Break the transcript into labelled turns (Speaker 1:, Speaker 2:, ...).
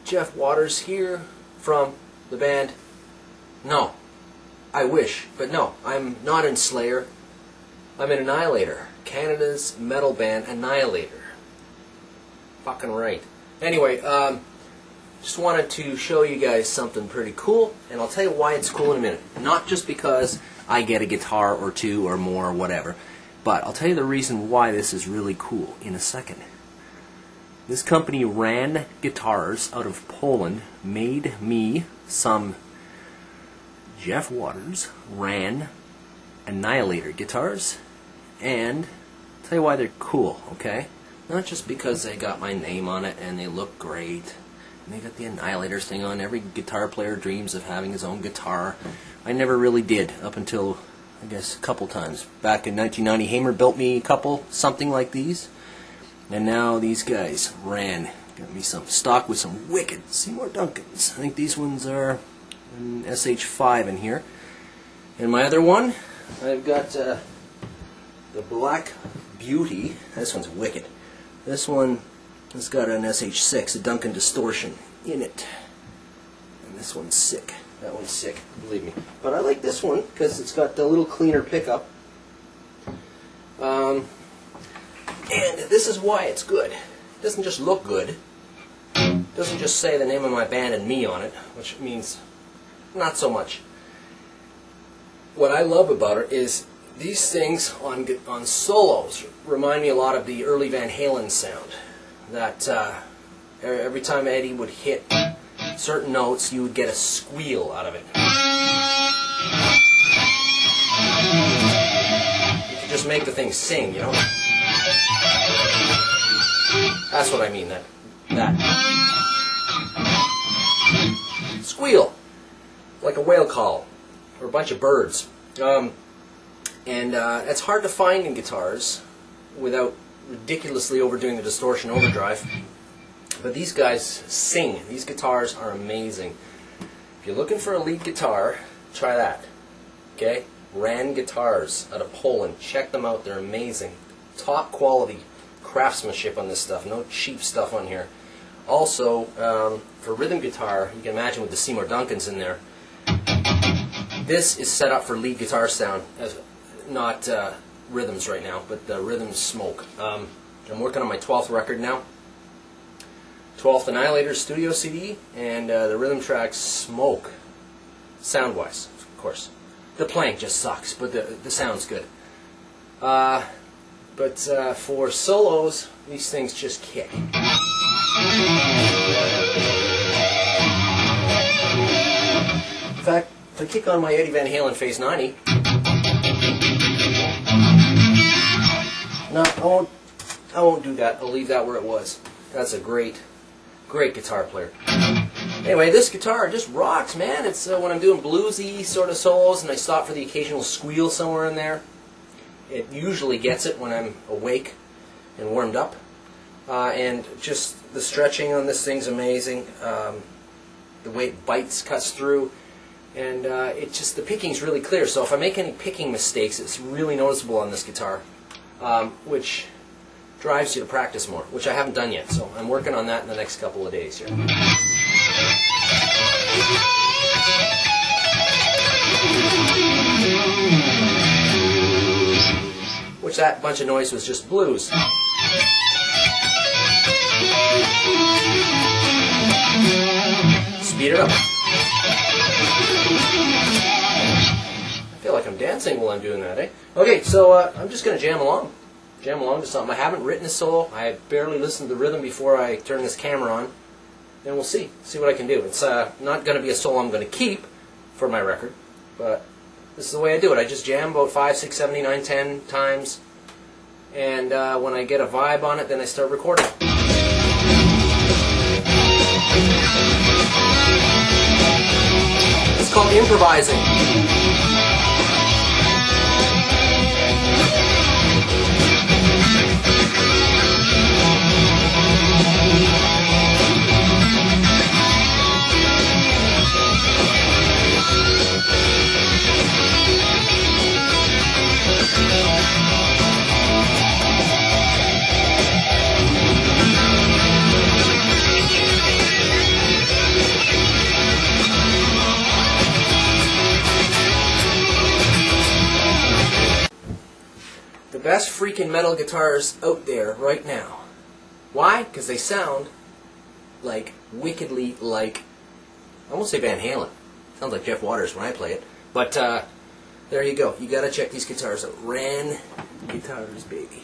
Speaker 1: Jeff Waters here from the band. No, I wish, but no, I'm not in Slayer. I'm in Annihilator, Canada's metal band Annihilator. Fucking right. Anyway, just wanted to show you guys something pretty cool, and I'll tell you why it's cool in a minute. Not just because I get a guitar or two or more or whatever, but I'll tell you the reason why this is really cool in a second. This company ran guitars out of Poland, made me some Jeff Waters ran Annihilator guitars, and I'll tell you why they're cool, okay? Not just because they got my name on it and they look great, and they got the Annihilators thing on. Every guitar player dreams of having his own guitar. I never really did, up until, I guess, a couple times. Back in 1990, Hamer built me a couple, something like these. And now these guys got me some stock with some wicked Seymour Duncans. I think these ones are an SH5 in here. And my other one, I've got the Black Beauty. This one's wicked. This one has got an SH6, a Duncan distortion in it. And this one's sick. That one's sick, believe me. But I like this one because it's got a little cleaner pickup. And this is why it's good. It doesn't just look good. It doesn't just say the name of my band and me on it, which means not so much. What I love about it is these things on solos remind me a lot of the early Van Halen sound. That every time Eddie would hit certain notes, you would get a squeal out of it. You could just make the thing sing, you know? That's what I mean, that squeal, like a whale call, or a bunch of birds. It's hard to find in guitars without ridiculously overdoing the distortion overdrive. But these guys sing. These guitars are amazing. If you're looking for a lead guitar, try that. Okay? Ran guitars out of Poland. Check them out. They're amazing. Top quality craftsmanship on this stuff. No cheap stuff on here. Also, for rhythm guitar, you can imagine with the Seymour Duncans in there, this is set up for lead guitar sound, not rhythms right now, but the rhythms smoke. I'm working on my 12th record now. 12th Annihilator studio CD, and the rhythm tracks smoke, sound-wise, of course. The playing just sucks, but the sound's good. But for solos, these things just kick. In fact, if I kick on my Eddie Van Halen Phase 90, no, I won't do that. I'll leave that where it was. That's a great guitar player. Anyway, this guitar just rocks, man. It's when I'm doing bluesy sort of solos and I stop for the occasional squeal somewhere in there. It usually gets it when I'm awake and warmed up. And just the stretching on this thing's amazing. The way it bites, cuts through. And the picking's really clear. So if I make any picking mistakes, it's really noticeable on this guitar. Which drives you to practice more, which I haven't done yet. So I'm working on that in the next couple of days here. Which that bunch of noise was just blues. Speed it up. I feel like I'm dancing while I'm doing that, eh? Okay, so I'm just going to jam along to something. I haven't written a solo. I barely listened to the rhythm before I turn this camera on. And we'll see what I can do. It's not going to be a solo I'm going to keep for my record, but this is the way I do it. I just jam about 5, 6, 7, 8, 9, 10 times, and when I get a vibe on it, then I start recording. It's called improvising. best freaking metal guitars out there right now. Why? Because they sound like wickedly like, I won't say Van Halen. Sounds like Jeff Waters when I play it. But there you go. You gotta check these guitars out. Ren Guitars, baby.